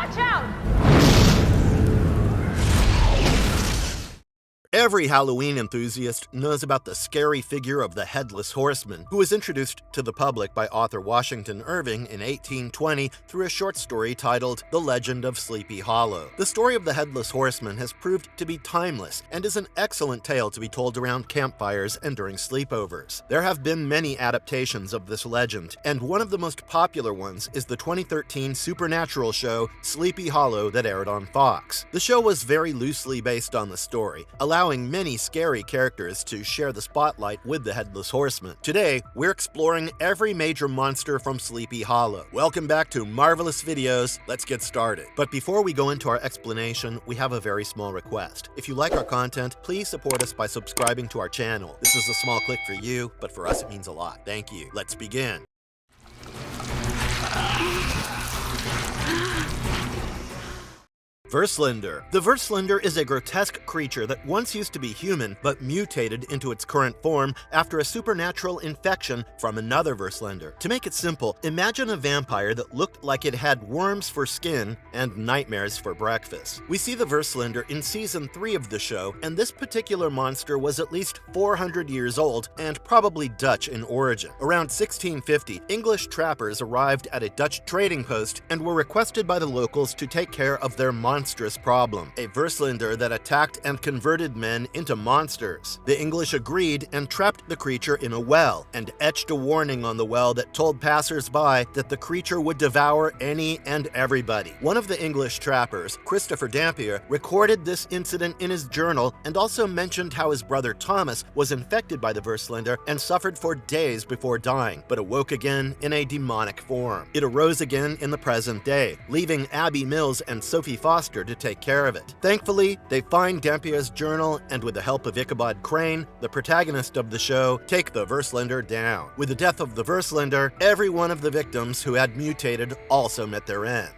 Watch out! Every Halloween enthusiast knows about the scary figure of the Headless Horseman, who was introduced to the public by author Washington Irving in 1820 through a short story titled The Legend of Sleepy Hollow. The story of the Headless Horseman has proved to be timeless and is an excellent tale to be told around campfires and during sleepovers. There have been many adaptations of this legend, and one of the most popular ones is the 2013 supernatural show Sleepy Hollow that aired on Fox. The show was very loosely based on the story, allowing many scary characters to share the spotlight with the Headless Horseman. Today, we're exploring every major monster from Sleepy Hollow. Welcome back to Marvelous Videos. Let's get started. But before we go into our explanation, we have a very small request. If you like our content, please support us by subscribing to our channel. This is a small click for you, but for us it means a lot. Thank you. Let's begin. Verslinder. The Verslinder is a grotesque creature that once used to be human, but mutated into its current form after a supernatural infection from another Verslinder. To make it simple, imagine a vampire that looked like it had worms for skin and nightmares for breakfast. We see the Verslinder in Season 3 of the show, and this particular monster was at least 400 years old and probably Dutch in origin. Around 1650, English trappers arrived at a Dutch trading post and were requested by the locals to take care of their monstrous problem, a Verslinder that attacked and converted men into monsters. The English agreed and trapped the creature in a well, and etched a warning on the well that told passers-by that the creature would devour any and everybody. One of the English trappers, Christopher Dampier, recorded this incident in his journal and also mentioned how his brother Thomas was infected by the Verslinder and suffered for days before dying, but awoke again in a demonic form. It arose again in the present day, leaving Abbie Mills and Sophie Foster to take care of it. Thankfully, they find Dampier's journal and with the help of Ichabod Crane, the protagonist of the show, take the Verslinder down. With the death of the Verslinder, every one of the victims who had mutated also met their end.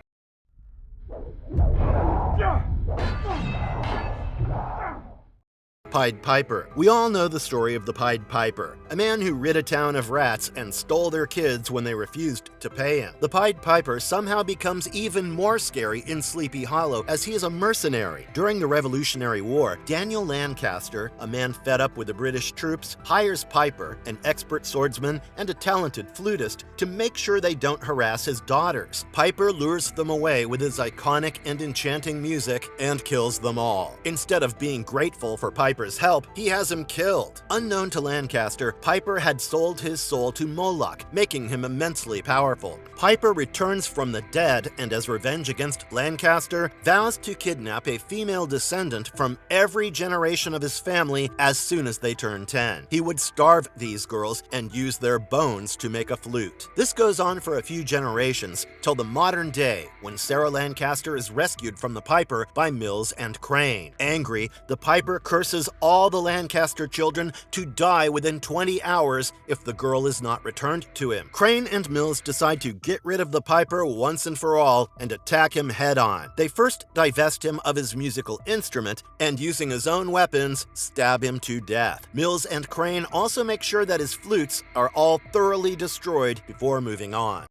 Pied Piper. We all know the story of the Pied Piper, a man who rid a town of rats and stole their kids when they refused to pay him. The Pied Piper somehow becomes even more scary in Sleepy Hollow as he is a mercenary. During the Revolutionary War, Daniel Lancaster, a man fed up with the British troops, hires Piper, an expert swordsman and a talented flutist, to make sure they don't harass his daughters. Piper lures them away with his iconic and enchanting music and kills them all. Instead of being grateful for Piper's help, he has him killed. Unknown to Lancaster, Piper had sold his soul to Moloch, making him immensely powerful. Piper returns from the dead and, as revenge against Lancaster, vows to kidnap a female descendant from every generation of his family as soon as they turn 10. He would starve these girls and use their bones to make a flute. This goes on for a few generations, till the modern day, when Sarah Lancaster is rescued from the Piper by Mills and Crane. Angry, the Piper curses all the Lancaster children to die within 20 hours if the girl is not returned to him. Crane and Mills decide to get rid of the Piper once and for all and attack him head-on. They first divest him of his musical instrument and, using his own weapons, stab him to death. Mills and Crane also make sure that his flutes are all thoroughly destroyed before moving on.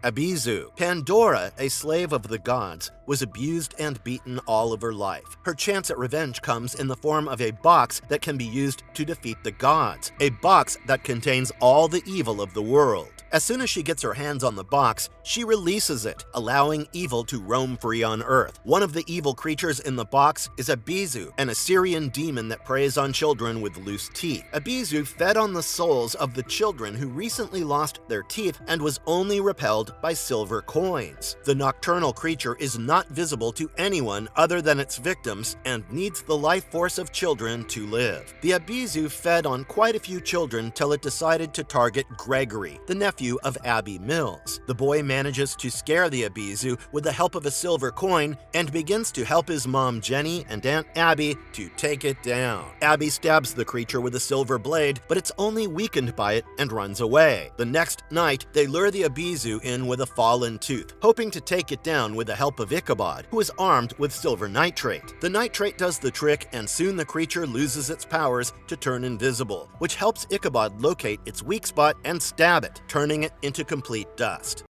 Abyzou. Pandora, a slave of the gods, was abused and beaten all of her life. Her chance at revenge comes in the form of a box that can be used to defeat the gods, a box that contains all the evil of the world. As soon as she gets her hands on the box, she releases it, allowing evil to roam free on Earth. One of the evil creatures in the box is Abyzou, an Assyrian demon that preys on children with loose teeth. Abyzou fed on the souls of the children who recently lost their teeth and was only repelled by silver coins. The nocturnal creature is not visible to anyone other than its victims and needs the life force of children to live. The Abyzou fed on quite a few children till it decided to target Gregory, the nephew nephew of Abbie Mills. The boy manages to scare the Abyzou with the help of a silver coin and begins to help his mom Jenny and Aunt Abbie to take it down. Abbie stabs the creature with a silver blade, but it's only weakened by it and runs away. The next night, they lure the Abyzou in with a fallen tooth, hoping to take it down with the help of Ichabod, who is armed with silver nitrate. The nitrate does the trick, and soon the creature loses its powers to turn invisible, which helps Ichabod locate its weak spot and stab it, turning it into complete dust.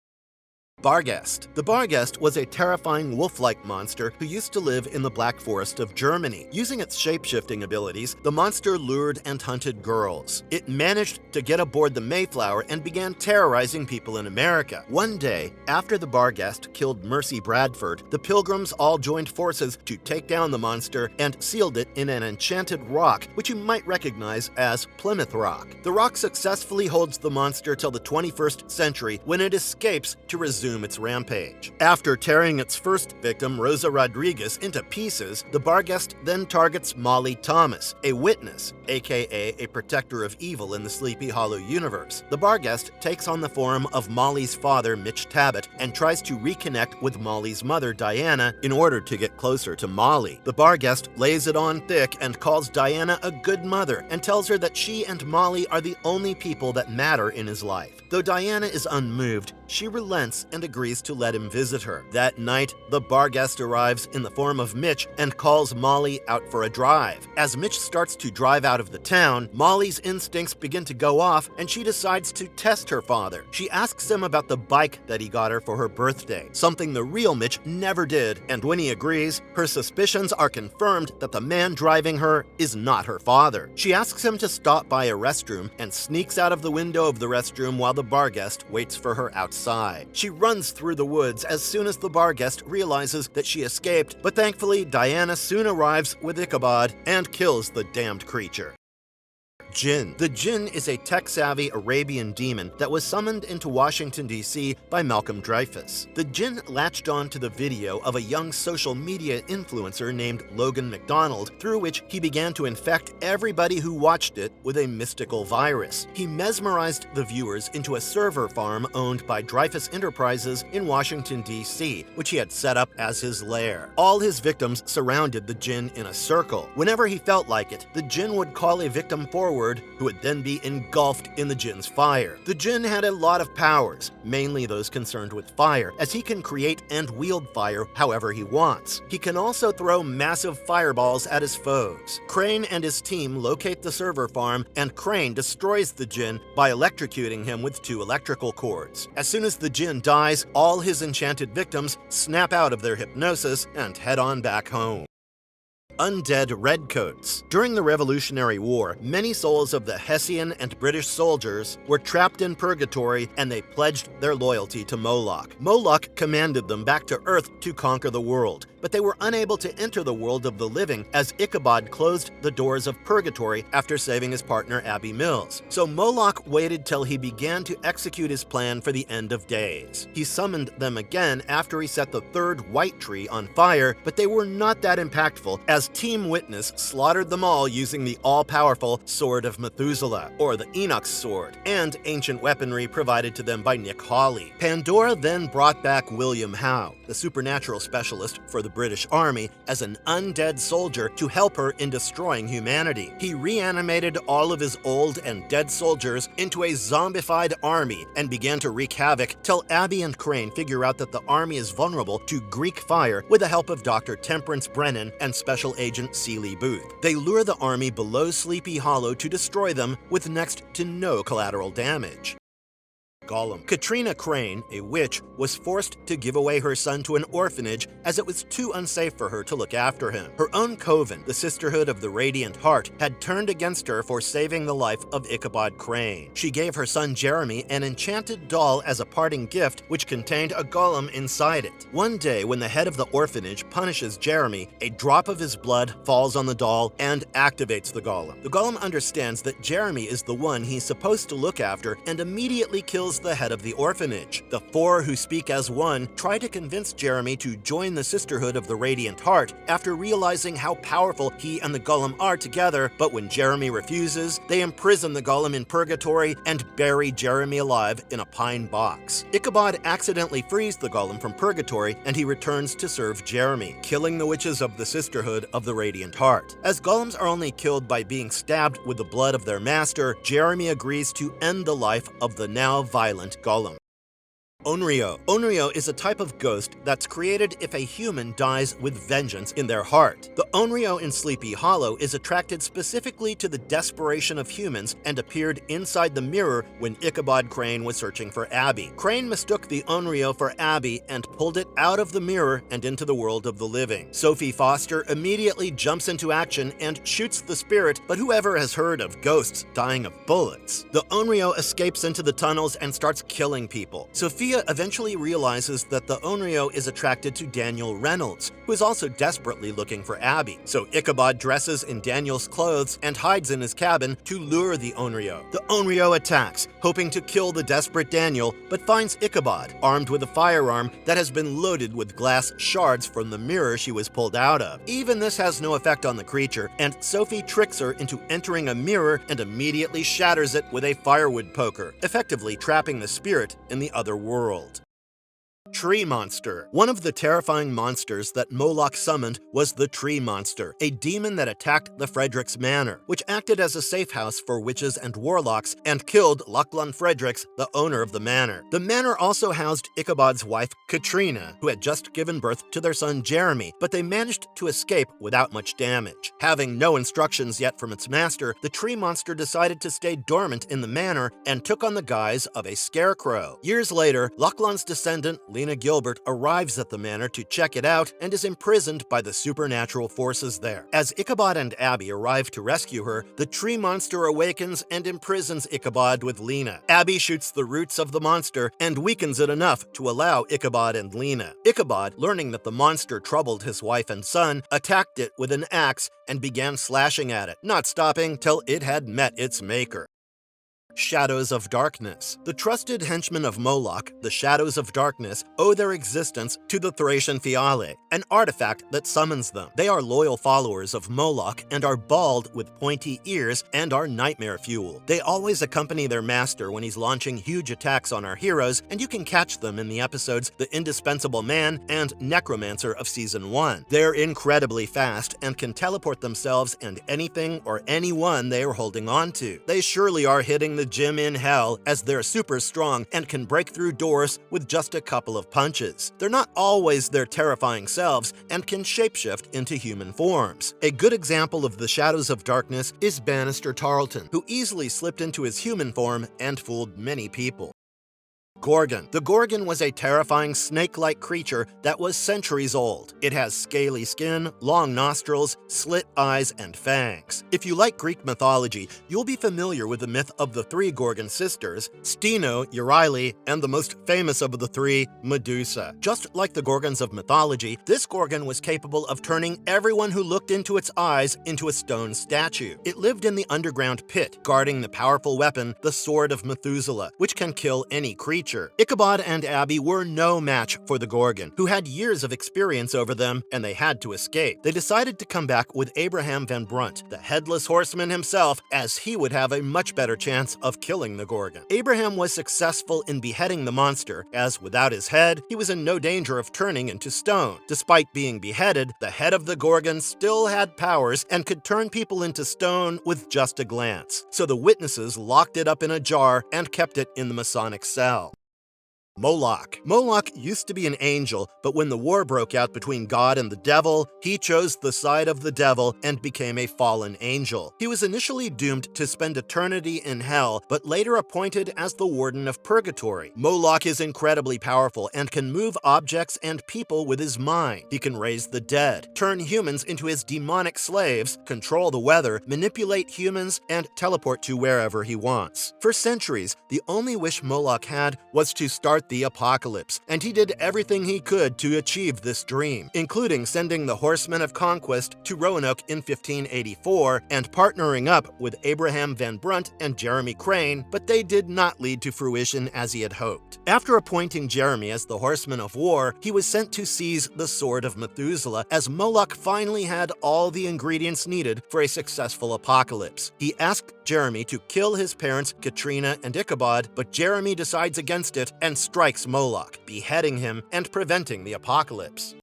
Barghest. The Barghest was a terrifying wolf-like monster who used to live in the Black Forest of Germany. Using its shape-shifting abilities, the monster lured and hunted girls. It managed to get aboard the Mayflower and began terrorizing people in America. One day, after the Barghest killed Mercy Bradford, the Pilgrims all joined forces to take down the monster and sealed it in an enchanted rock, which you might recognize as Plymouth Rock. The rock successfully holds the monster till the 21st century, when it escapes to resume its rampage. After tearing its first victim, Rosa Rodriguez, into pieces, the Barghest then targets Molly Thomas, a witness, aka a protector of evil in the Sleepy Hollow universe. The Barghest takes on the form of Molly's father, Mitch Tabbitt, and tries to reconnect with Molly's mother, Diana, in order to get closer to Molly. The Barghest lays it on thick and calls Diana a good mother and tells her that she and Molly are the only people that matter in his life. Though Diana is unmoved, she relents and agrees to let him visit her. That night, the Barghest arrives in the form of Mitch and calls Molly out for a drive. As Mitch starts to drive out of the town, Molly's instincts begin to go off and she decides to test her father. She asks him about the bike that he got her for her birthday, something the real Mitch never did, and when he agrees, her suspicions are confirmed that the man driving her is not her father. She asks him to stop by a restroom and sneaks out of the window of the restroom while the Barghest waits for her outside. She runs through the woods as soon as the Barghest realizes that she escaped, but thankfully Diana soon arrives with Ichabod and kills the damned creature. Jinn. The Jinn is a tech-savvy Arabian demon that was summoned into Washington, D.C. by Malcolm Dreyfus. The Jinn latched on to the video of a young social media influencer named Logan McDonald, through which he began to infect everybody who watched it with a mystical virus. He mesmerized the viewers into a server farm owned by Dreyfus Enterprises in Washington, D.C., which he had set up as his lair. All his victims surrounded the Jinn in a circle. Whenever he felt like it, the Jinn would call a victim forward, who would then be engulfed in the Jinn's fire. The Jinn had a lot of powers, mainly those concerned with fire, as he can create and wield fire however he wants. He can also throw massive fireballs at his foes. Crane and his team locate the server farm, and Crane destroys the Jinn by electrocuting him with 2 electrical cords. As soon as the Jinn dies, all his enchanted victims snap out of their hypnosis and head on back home. Undead Redcoats. During the Revolutionary War, many souls of the Hessian and British soldiers were trapped in purgatory, and they pledged their loyalty to Moloch. Moloch commanded them back to Earth to conquer the world, but they were unable to enter the world of the living as Ichabod closed the doors of purgatory after saving his partner Abbie Mills. So Moloch waited till he began to execute his plan for the end of days. He summoned them again after he set the 3rd white tree on fire, but they were not that impactful, as Team Witness slaughtered them all using the all-powerful Sword of Methuselah, or the Enoch's Sword, and ancient weaponry provided to them by Nick Hawley. Pandora then brought back William Howe, the supernatural specialist for the British Army, as an undead soldier to help her in destroying humanity. He reanimated all of his old and dead soldiers into a zombified army and began to wreak havoc till Abbie and Crane figure out that the army is vulnerable to Greek fire with the help of Dr. Temperance Brennan and Special Agent Seeley Booth. They lure the army below Sleepy Hollow to destroy them with next to no collateral damage. Golem. Katrina Crane, a witch, was forced to give away her son to an orphanage as it was too unsafe for her to look after him. Her own coven, the Sisterhood of the Radiant Heart, had turned against her for saving the life of Ichabod Crane. She gave her son Jeremy an enchanted doll as a parting gift, which contained a golem inside it. One day, when the head of the orphanage punishes Jeremy, a drop of his blood falls on the doll and activates the golem. The golem understands that Jeremy is the one he's supposed to look after and immediately kills becomes the head of the orphanage. The four who speak as one try to convince Jeremy to join the Sisterhood of the Radiant Heart after realizing how powerful he and the Golem are together, but when Jeremy refuses, they imprison the Golem in purgatory and bury Jeremy alive in a pine box. Ichabod accidentally frees the Golem from purgatory and he returns to serve Jeremy, killing the witches of the Sisterhood of the Radiant Heart. As golems are only killed by being stabbed with the blood of their master, Jeremy agrees to end the life of the now violent Golem. Onryo. Onryo is a type of ghost that's created if a human dies with vengeance in their heart. The Onryo in Sleepy Hollow is attracted specifically to the desperation of humans and appeared inside the mirror when Ichabod Crane was searching for Abbie. Crane mistook the Onryo for Abbie and pulled it out of the mirror and into the world of the living. Sophie Foster immediately jumps into action and shoots the spirit, but whoever has heard of ghosts dying of bullets? The Onryo escapes into the tunnels and starts killing people. Sophia eventually realizes that the Onryo is attracted to Daniel Reynolds, who is also desperately looking for Abbie. So Ichabod dresses in Daniel's clothes and hides in his cabin to lure the Onryo. The Onryo attacks, hoping to kill the desperate Daniel, but finds Ichabod, armed with a firearm that has been loaded with glass shards from the mirror she was pulled out of. Even this has no effect on the creature, and Sophie tricks her into entering a mirror and immediately shatters it with a firewood poker, effectively trapping the spirit in the other world. Tree Monster. One of the terrifying monsters that Moloch summoned was the Tree Monster, a demon that attacked the Fredericks Manor, which acted as a safe house for witches and warlocks and killed Lachlan Fredericks, the owner of the manor. The manor also housed Ichabod's wife, Katrina, who had just given birth to their son Jeremy, but they managed to escape without much damage. Having no instructions yet from its master, the Tree Monster decided to stay dormant in the manor and took on the guise of a scarecrow. Years later, Lachlan's descendant, Lena Gilbert, arrives at the manor to check it out and is imprisoned by the supernatural forces there. As Ichabod and Abbie arrive to rescue her, the Tree Monster awakens and imprisons Ichabod with Lena. Abbie shoots the roots of the monster and weakens it enough to allow Ichabod and Lena. Ichabod, learning that the monster troubled his wife and son, attacked it with an axe and began slashing at it, not stopping till it had met its maker. Shadows of Darkness. The trusted henchmen of Moloch, the Shadows of Darkness, owe their existence to the Thracian Fiale, an artifact that summons them. They are loyal followers of Moloch and are bald with pointy ears and are nightmare fuel. They always accompany their master when he's launching huge attacks on our heroes, and you can catch them in the episodes The Indispensable Man and Necromancer of Season 1. They're incredibly fast and can teleport themselves and anything or anyone they are holding on to. They surely are hitting the gym in hell, as they're super strong and can break through doors with just a couple of punches. They're not always their terrifying selves and can shapeshift into human forms. A good example of the Shadows of Darkness is Bannister Tarleton, who easily slipped into his human form and fooled many people. Gorgon. The Gorgon was a terrifying snake-like creature that was centuries old. It has scaly skin, long nostrils, slit eyes, and fangs. If you like Greek mythology, you'll be familiar with the myth of the three Gorgon sisters, Steno, Euryale, and the most famous of the three, Medusa. Just like the Gorgons of mythology, this Gorgon was capable of turning everyone who looked into its eyes into a stone statue. It lived in the underground pit, guarding the powerful weapon, the Sword of Methuselah, which can kill any creature. Ichabod and Abbie were no match for the Gorgon, who had years of experience over them, and they had to escape. They decided to come back with Abraham Van Brunt, the Headless Horseman himself, as he would have a much better chance of killing the Gorgon. Abraham was successful in beheading the monster, as without his head, he was in no danger of turning into stone. Despite being beheaded, the head of the Gorgon still had powers and could turn people into stone with just a glance. So the witnesses locked it up in a jar and kept it in the Masonic cell. Moloch. Moloch used to be an angel, but when the war broke out between God and the devil, he chose the side of the devil and became a fallen angel. He was initially doomed to spend eternity in hell, but later appointed as the warden of purgatory. Moloch is incredibly powerful and can move objects and people with his mind. He can raise the dead, turn humans into his demonic slaves, control the weather, manipulate humans, and teleport to wherever he wants. For centuries, the only wish Moloch had was to start the apocalypse, and he did everything he could to achieve this dream, including sending the Horsemen of Conquest to Roanoke in 1584 and partnering up with Abraham Van Brunt and Jeremy Crane, but they did not lead to fruition as he had hoped. After appointing Jeremy as the Horseman of War, he was sent to seize the Sword of Methuselah, as Moloch finally had all the ingredients needed for a successful apocalypse. He asked Jeremy to kill his parents Katrina and Ichabod, but Jeremy decides against it and strikes Moloch, beheading him and preventing the apocalypse.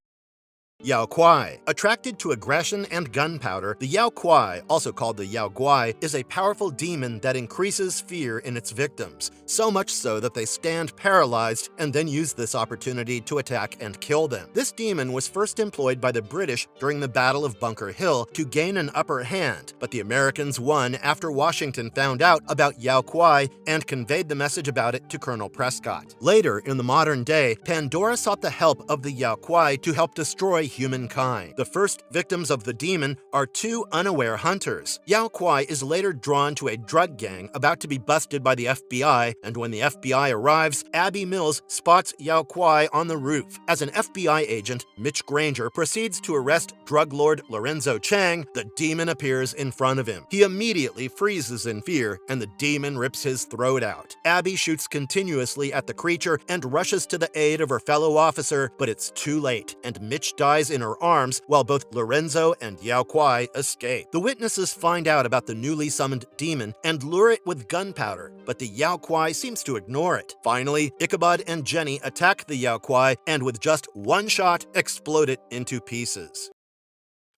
Yaoquai. Attracted to aggression and gunpowder, the Yaoquai, also called the Yaoguai, is a powerful demon that increases fear in its victims, so much so that they stand paralyzed and then use this opportunity to attack and kill them. This demon was first employed by the British during the Battle of Bunker Hill to gain an upper hand, but the Americans won after Washington found out about Yaoquai and conveyed the message about it to Colonel Prescott. Later, in the modern day, Pandora sought the help of the Yaoquai to help destroy humankind. The first victims of the demon are two unaware hunters. Yaoquai is later drawn to a drug gang about to be busted by the FBI, and when the FBI arrives, Abbie Mills spots Yaoquai on the roof. As an FBI agent, Mitch Granger proceeds to arrest drug lord Lorenzo Chang. The demon appears in front of him. He immediately freezes in fear, and the demon rips his throat out. Abbie shoots continuously at the creature and rushes to the aid of her fellow officer, but it's too late, and Mitch dies in her arms while both Lorenzo and Yaoquai escape. The witnesses find out about the newly summoned demon and lure it with gunpowder, but the Yaoquai seems to ignore it. Finally, Ichabod and Jenny attack the Yaoquai and with just one shot explode it into pieces.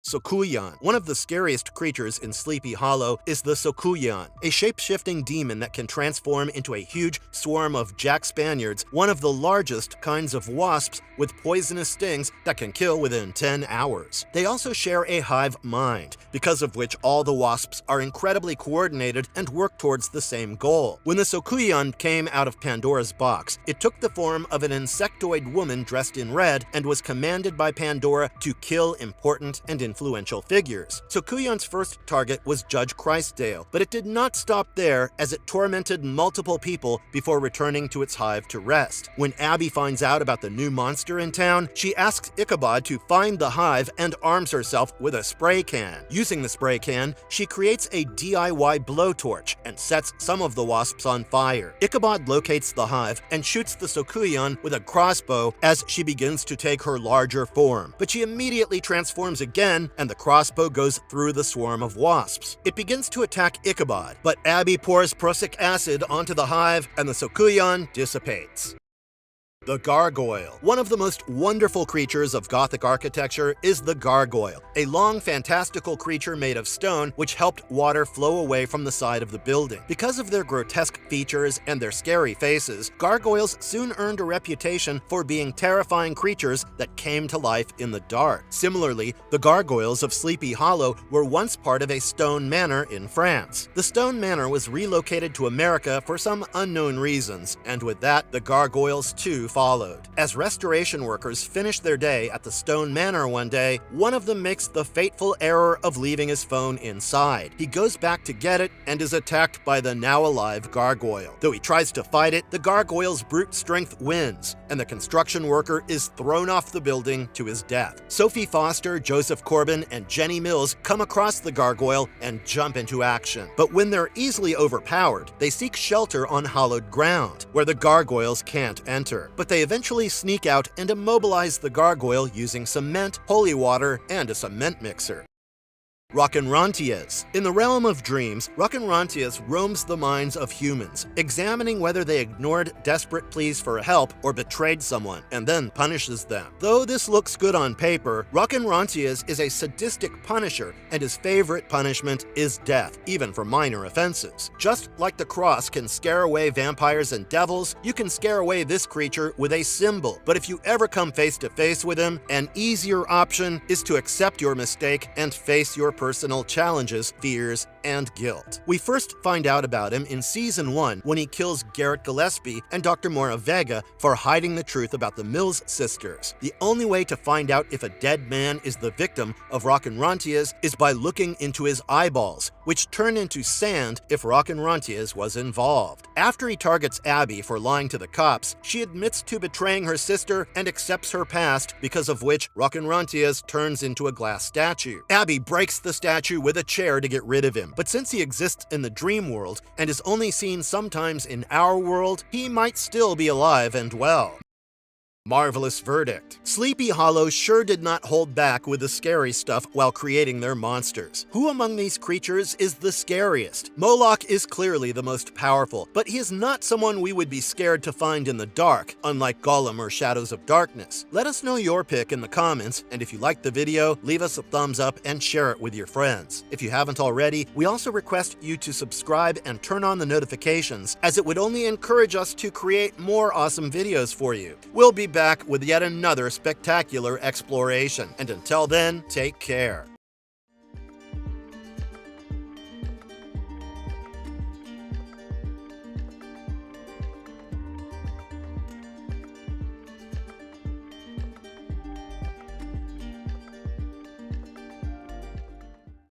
Soucouyant. One of the scariest creatures in Sleepy Hollow is the Soucouyant, a shape-shifting demon that can transform into a huge swarm of Jack Spaniards, one of the largest kinds of wasps with poisonous stings that can kill within 10 hours. They also share a hive mind, because of which all the wasps are incredibly coordinated and work towards the same goal. When the Soucouyant came out of Pandora's box, it took the form of an insectoid woman dressed in red and was commanded by Pandora to kill important and influential figures. Soucouyant's first target was Judge Christdale, but it did not stop there, as it tormented multiple people before returning to its hive to rest. When Abbie finds out about the new monster in town, she asks Ichabod to find the hive and arms herself with a spray can. Using the spray can, she creates a DIY blowtorch and sets some of the wasps on fire. Ichabod locates the hive and shoots the Soucouyant with a crossbow as she begins to take her larger form, but she immediately transforms again, and the crossbow goes through the swarm of wasps. It begins to attack Ichabod, but Abbie pours prussic acid onto the hive and the Soucouyant dissipates. The Gargoyle. One of the most wonderful creatures of Gothic architecture is the Gargoyle, a long, fantastical creature made of stone which helped water flow away from the side of the building. Because of their grotesque features and their scary faces, gargoyles soon earned a reputation for being terrifying creatures that came to life in the dark. Similarly, the gargoyles of Sleepy Hollow were once part of a stone manor in France. The stone manor was relocated to America for some unknown reasons, and with that, the gargoyles too followed. As restoration workers finish their day at the stone manor one day, one of them makes the fateful error of leaving his phone inside. He goes back to get it and is attacked by the now alive gargoyle. Though he tries to fight it, the gargoyle's brute strength wins, and the construction worker is thrown off the building to his death. Sophie Foster, Joseph Corbin, and Jenny Mills come across the gargoyle and jump into action. But when they're easily overpowered, they seek shelter on hallowed ground, where the gargoyles can't enter. But they eventually sneak out and immobilize the gargoyle using cement, holy water, and a cement mixer. Rocken Rantas. In the realm of dreams, Rocken Rantas roams the minds of humans, examining whether they ignored desperate pleas for help or betrayed someone, and then punishes them. Though this looks good on paper, Rocken Rantas is a sadistic punisher, and his favorite punishment is death, even for minor offenses. Just like the cross can scare away vampires and devils, you can scare away this creature with a symbol. But if you ever come face to face with him, an easier option is to accept your mistake and face your personal challenges, fears, and guilt. We first find out about him in Season 1 when he kills Garrett Gillespie and Dr. Moira Vega for hiding the truth about the Mills sisters. The only way to find out if a dead man is the victim of Rocken Rantas is by looking into his eyeballs, which turn into sand if Rocken Rantas was involved. After he targets Abbie for lying to the cops, she admits to betraying her sister and accepts her past, because of which Rocken Rantas turns into a glass statue. Abbie breaks the statue with a chair to get rid of him, but since he exists in the dream world and is only seen sometimes in our world, he might still be alive and well. Marvelous verdict. Sleepy Hollow sure did not hold back with the scary stuff while creating their monsters. Who among these creatures is the scariest? Moloch is clearly the most powerful, but he is not someone we would be scared to find in the dark, unlike Golem or Shadows of Darkness. Let us know your pick in the comments, and if you liked the video, leave us a thumbs up and share it with your friends. If you haven't already, we also request you to subscribe and turn on the notifications, as it would only encourage us to create more awesome videos for you. We'll be back with yet another spectacular exploration, and until then, take care.